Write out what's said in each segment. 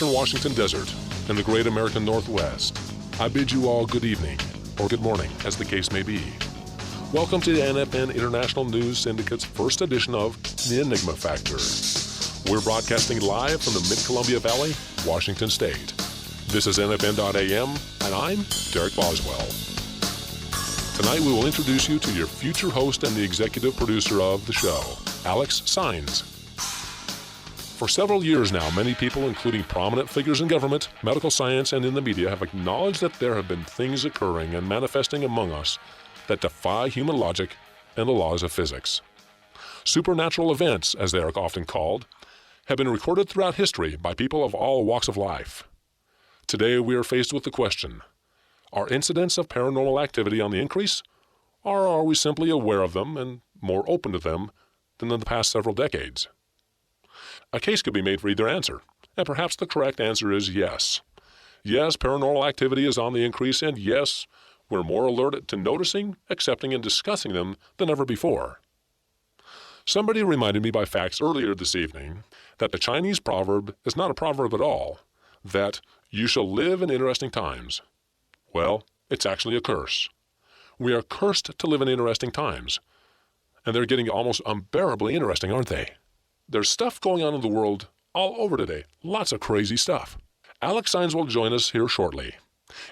western Washington desert and the great American Northwest, I bid you all good evening, or good morning, as the case may be. Welcome to the NFN International News Syndicate's first edition of The Enigma Factor. We're broadcasting live from the Mid-Columbia Valley, Washington State. This is NFN.am, and I'm Derek Boswell. Tonight we will introduce you to your future host and the executive producer of the show, Alex Saenz. For several years now, many people, including prominent figures in government, medical science, and in the media, have acknowledged that there have been things occurring and manifesting among us that defy human logic and the laws of physics. Supernatural events, as they are often called, have been recorded throughout history by people of all walks of life. Today we are faced with the question, are incidents of paranormal activity on the increase, or are we simply aware of them and more open to them than in the past several decades? A case could be made for either answer, and perhaps the correct answer is yes. Yes, paranormal activity is on the increase, and yes, we're more alert to noticing, accepting, and discussing them than ever before. Somebody reminded me by fax earlier this evening that the Chinese proverb is not a proverb at all, that you shall live in interesting times. Well, it's actually a curse. We are cursed to live in interesting times, and they're getting almost unbearably interesting, aren't they? There's stuff going on in the world all over today, lots of crazy stuff. Alex Saenz will join us here shortly.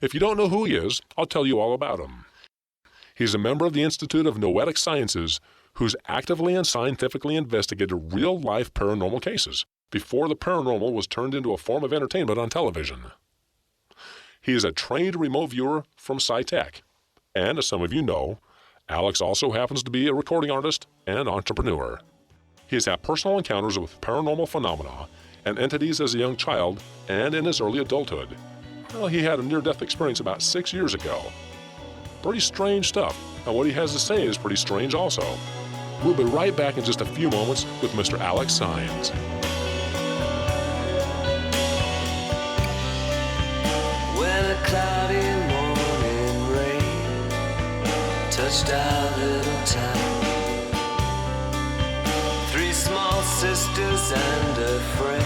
If you don't know who he is, I'll tell you all about him. He's a member of the Institute of Noetic Sciences who's actively and scientifically investigated real-life paranormal cases before the paranormal was turned into a form of entertainment on television. He is a trained remote viewer from SciTech, and as some of you know, Alex also happens to be a recording artist and entrepreneur. He has had personal encounters with paranormal phenomena and entities as a young child and in his early adulthood. Well, he had a near-death experience about 6 years ago. Pretty strange stuff, and what he has to say is pretty strange also. We'll be right back in just a few moments with Mr. Alex Saenz. When a cloudy morning rain touched our little town, small sisters and a friend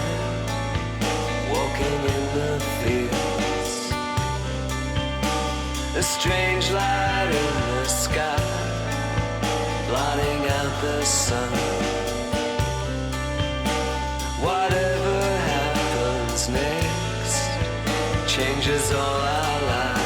walking in the fields. A strange light in the sky blotting out the sun. Whatever happens next changes all our lives.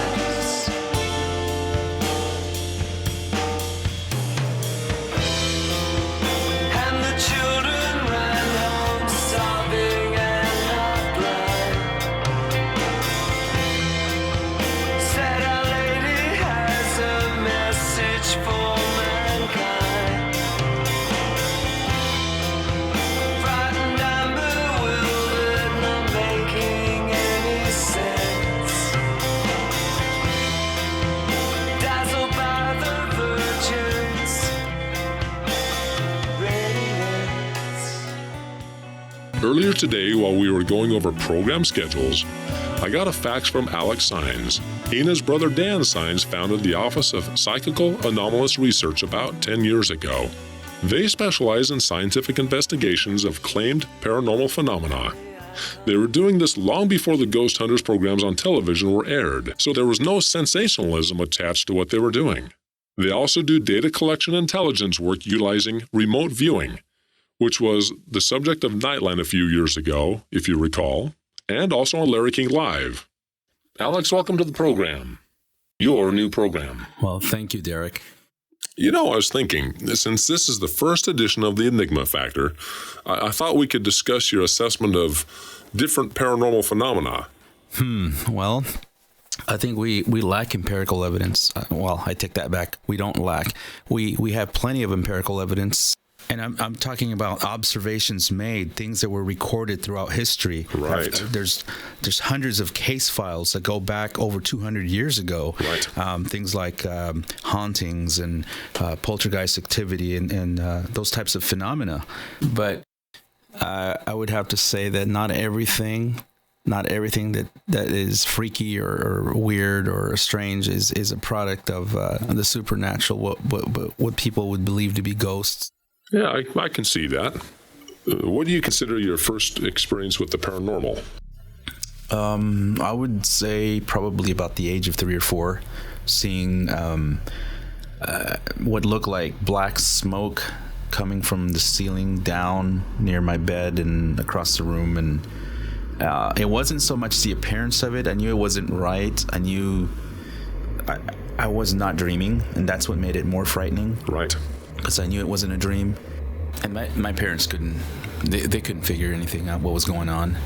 Earlier today, while we were going over program schedules, I got a fax from Alex Saenz. He and his brother Dan Saenz founded the Office of Psychical Anomalous Research about 10 years ago. They specialize in scientific investigations of claimed paranormal phenomena. They were doing this long before the Ghost Hunters programs on television were aired, so there was no sensationalism attached to what they were doing. They also do data collection intelligence work utilizing remote viewing, which was the subject of Nightline a few years ago, if you recall, and also on Larry King Live. Alex, welcome to the program. Your new program. Well, thank you, Derek. You know, I was thinking, since this is the first edition of the Enigma Factor, I thought we could discuss your assessment of different paranormal phenomena. Well, I think we lack empirical evidence. Well, I take that back. We don't lack. We have plenty of empirical evidence. And I'm talking about observations made, things that were recorded throughout history. Right. There's hundreds of case files that go back over 200 years ago. Right. Things like hauntings and poltergeist activity and those types of phenomena. But I would have to say that not everything that is freaky or weird or strange is a product of the supernatural, what people would believe to be ghosts. Yeah, I can see that. What do you consider your first experience with the paranormal? I would say probably about the age of 3 or 4, seeing what looked like black smoke coming from the ceiling down near my bed and across the room. And it wasn't so much the appearance of it. I knew it wasn't right. I knew I was not dreaming, and that's what made it more frightening. Right. Because I knew it wasn't a dream. And my parents couldn't figure anything out what was going on.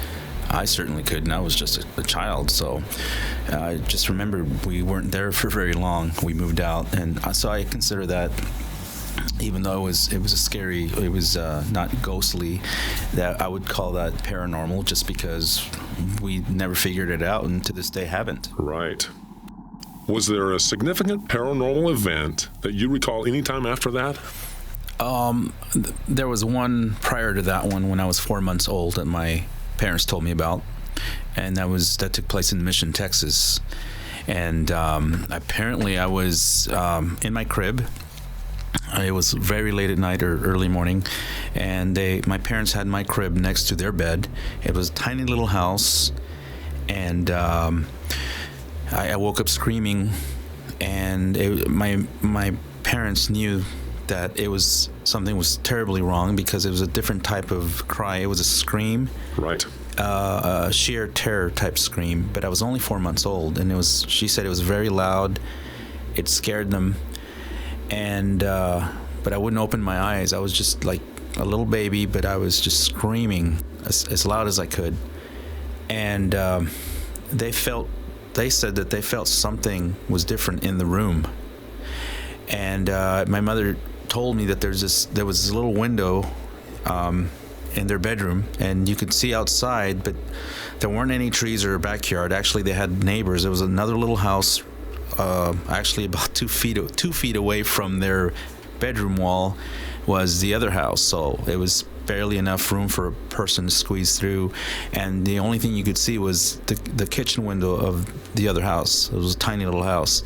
I certainly couldn't. I was just a child. So I just remember we weren't there for very long. We moved out. And so I consider that, even though it was a scary, it was not ghostly, that I would call that paranormal, just because we never figured it out, and to this day haven't. Right. Was there a significant paranormal event that you recall any time after that? There was one prior to that one when I was 4 months old that my parents told me about, and that took place in Mission, Texas. And apparently I was in my crib. It was very late at night or early morning, and my parents had my crib next to their bed. It was a tiny little house, and I woke up screaming, and my parents knew that something was terribly wrong, because it was a different type of cry. It was a scream, right? A sheer terror type scream. But I was only 4 months old, and she said it was very loud. It scared them, and but I wouldn't open my eyes. I was just like a little baby, but I was just screaming as loud as I could. And they said that they felt something was different in the room. And my mother told me that there was this little window in their bedroom, and you could see outside, but there weren't any trees or a backyard. Actually, they had neighbors. There was another little house, actually about 2 feet away from their bedroom wall was the other house. So it was barely enough room for a person to squeeze through, and the only thing you could see was the kitchen window of the other house. It was a tiny little house.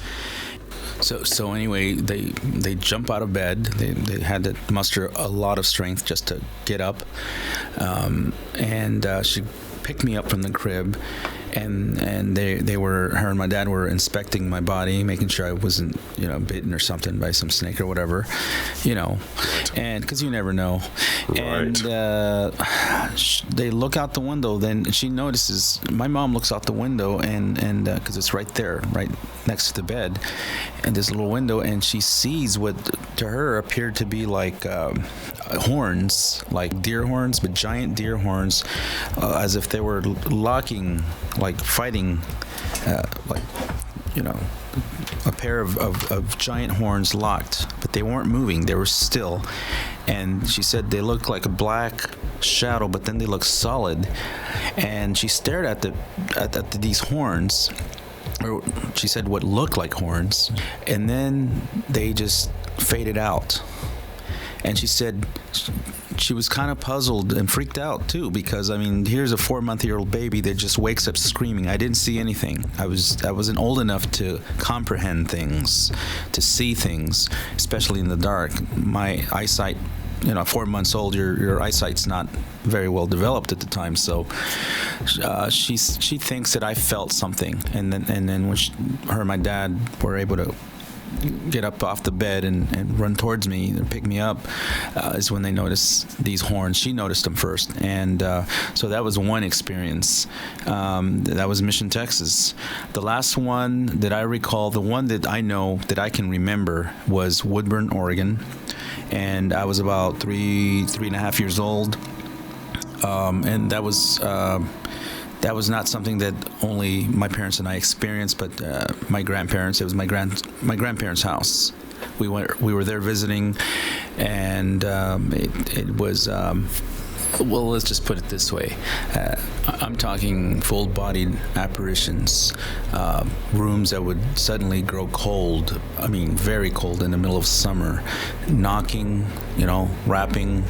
So anyway, they jump out of bed. They had to muster a lot of strength just to get up, and she picked me up from the crib, and her and my dad were inspecting my body, making sure I wasn't bitten or something by some snake or whatever, and because you never know. Right. And they look out the window. Then she notices, my mom looks out the window, and because it's right there, right next to the bed, and this little window, and she sees what to her appeared to be like horns, like deer horns, but giant deer horns, as if they were locking, like fighting, a pair of giant horns locked, but they weren't moving. They were still. And she said they looked like a black shadow, but then they looked solid. And she stared at these horns, or she said what looked like horns, and then they just faded out. And she said she was kind of puzzled and freaked out too, because here's a 4-month-old baby that just wakes up screaming. I didn't see anything. I wasn't old enough to comprehend things, to see things, especially in the dark. My eyesight, 4 months old, your eyesight's not very well developed at the time. So she thinks that I felt something, and then when her and my dad were able to get up off the bed and run towards me and pick me up, is when they noticed these horns. She noticed them first, and so that was one experience. That was Mission, Texas. The last one that I recall, the one that I know that I can remember, was Woodburn, Oregon, and I was about 3.5 years old, and that was not something that only my parents and I experienced, but my grandparents. It was my grandparents' house. We were there visiting, and it was. Well, let's just put it this way. I'm talking full-bodied apparitions, rooms that would suddenly grow cold. Very cold in the middle of summer, knocking, rapping,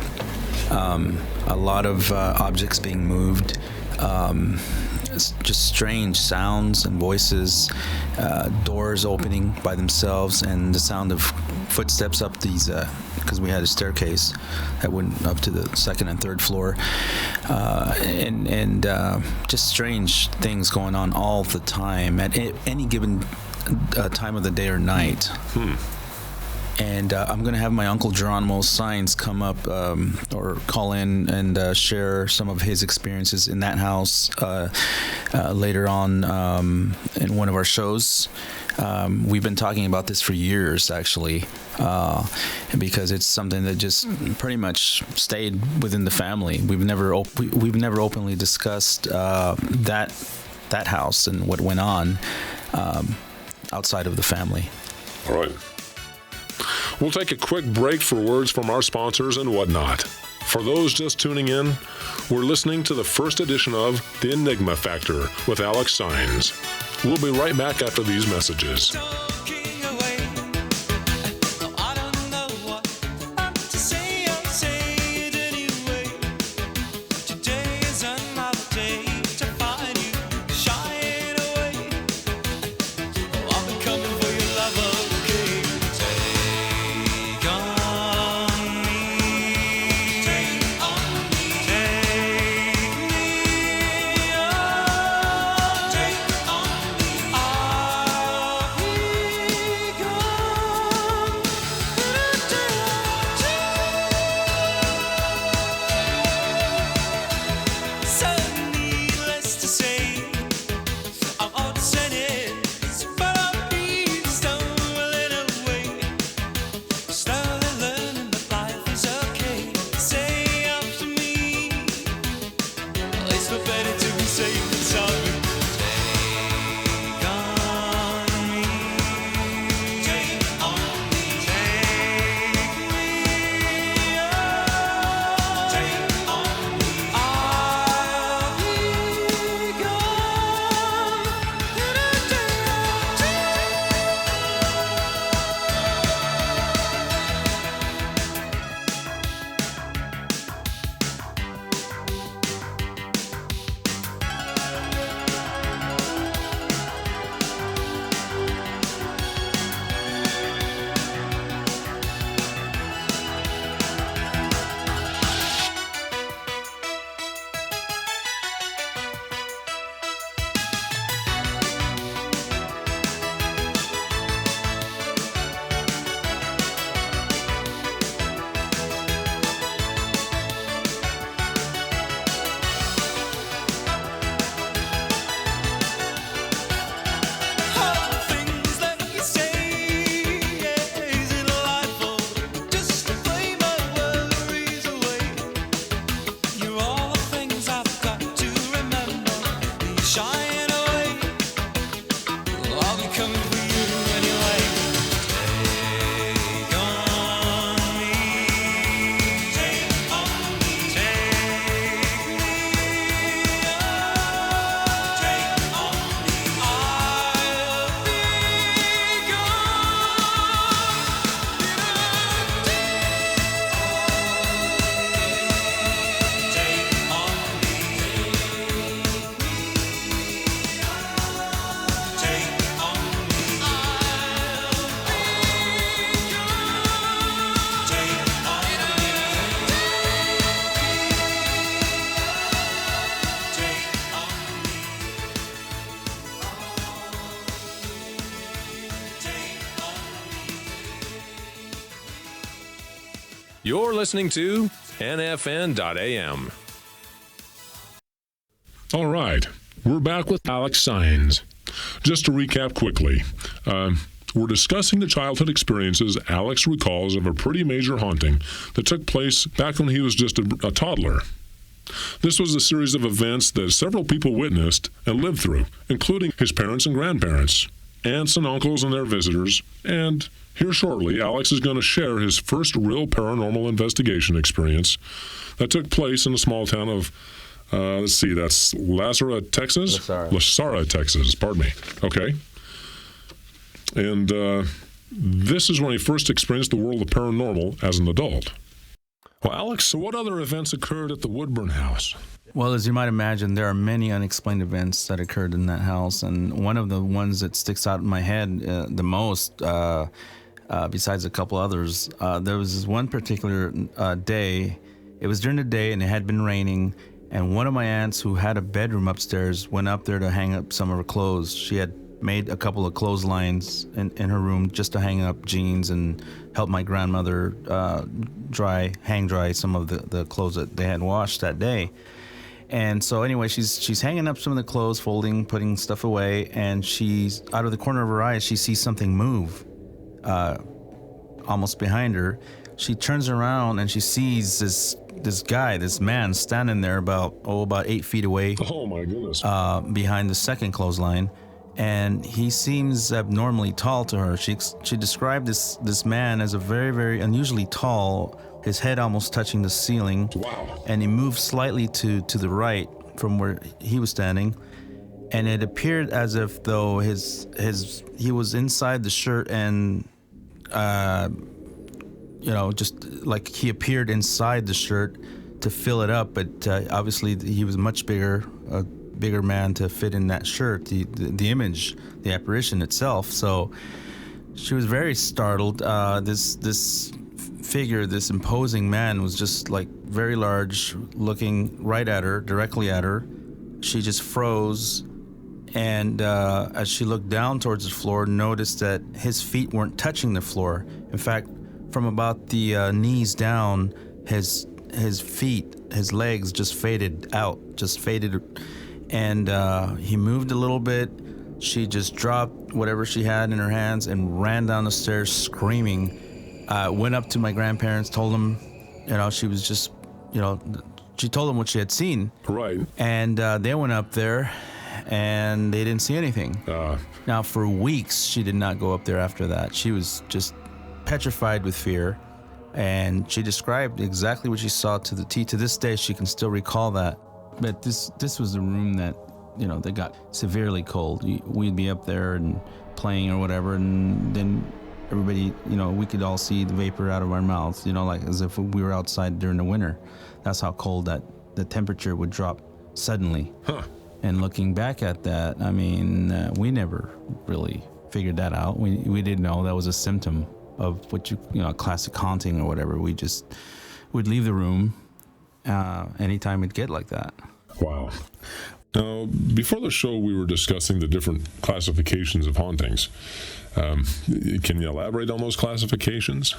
a lot of objects being moved. Just strange sounds and voices, doors opening by themselves, and the sound of footsteps up these, because we had a staircase that went up to the second and third floor, and just strange things going on all the time at any given time of the day or night. And I'm going to have my uncle Geronimo Saenz come up or call in and share some of his experiences in that house later on in one of our shows. We've been talking about this for years, actually, because it's something that just pretty much stayed within the family. We've never openly discussed that house and what went on outside of the family. All right. We'll take a quick break for words from our sponsors and whatnot. For those just tuning in, we're listening to the first edition of The Enigma Factor with Alex Saenz. We'll be right back after these messages. You're listening to NFN.am. All right, we're back with Alex Saenz. Just to recap quickly, we're discussing the childhood experiences Alex recalls of a pretty major haunting that took place back when he was just a toddler. This was a series of events that several people witnessed and lived through, including his parents and grandparents, aunts and uncles and their visitors, and here shortly, Alex is going to share his first real paranormal investigation experience that took place in the small town of, that's Lazara, Texas? Lasara, Texas, pardon me. Okay. And this is when he first experienced the world of paranormal as an adult. Well, Alex, so what other events occurred at the Woodburn house? Well, as you might imagine, there are many unexplained events that occurred in that house, and one of the ones that sticks out in my head the most besides a couple others. There was this one particular day. It was during the day, and it had been raining. And one of my aunts, who had a bedroom upstairs, went up there to hang up some of her clothes. She had made a couple of clotheslines in her room just to hang up jeans and help my grandmother hang dry some of the clothes that they had washed that day. And so anyway, she's hanging up some of the clothes, folding, putting stuff away, and she's out of the corner of her eye, she sees something move almost behind her. She turns around and she sees this man standing there about 8 feet away. Oh my goodness. Behind the second clothesline. And he seems abnormally tall to her. She described this man as a very, very unusually tall, his head almost touching the ceiling. Wow. And he moved slightly to the right from where he was standing. And it appeared as if though he was inside the shirt and just like he appeared inside the shirt to fill it up, but obviously he was much bigger, a bigger man to fit in that shirt, the image, the apparition itself. So she was very startled. This figure, this imposing man, was just like very large, looking right at her, directly at her. She just froze, and as she looked down towards the floor, noticed that his feet weren't touching the floor. In fact, from about the knees down, his feet, his legs just faded out, and he moved a little bit. She just dropped whatever she had in her hands and ran down the stairs screaming. Went up to my grandparents, told them, she was just, she told them what she had seen. Right. And they went up there and they didn't see anything. Now, for weeks, she did not go up there after that. She was just petrified with fear. And she described exactly what she saw to the T. To this day, she can still recall that. But this was the room that, that got severely cold. We'd be up there and playing or whatever, and then everybody, we could all see the vapor out of our mouths, like as if we were outside during the winter. That's how cold that the temperature would drop suddenly. Huh. And looking back at that, I mean, we never really figured that out. We didn't know that was a symptom of what a classic haunting or whatever. We'd leave the room anytime it'd get like that. Wow. Now, before the show, we were discussing the different classifications of hauntings. Can you elaborate on those classifications?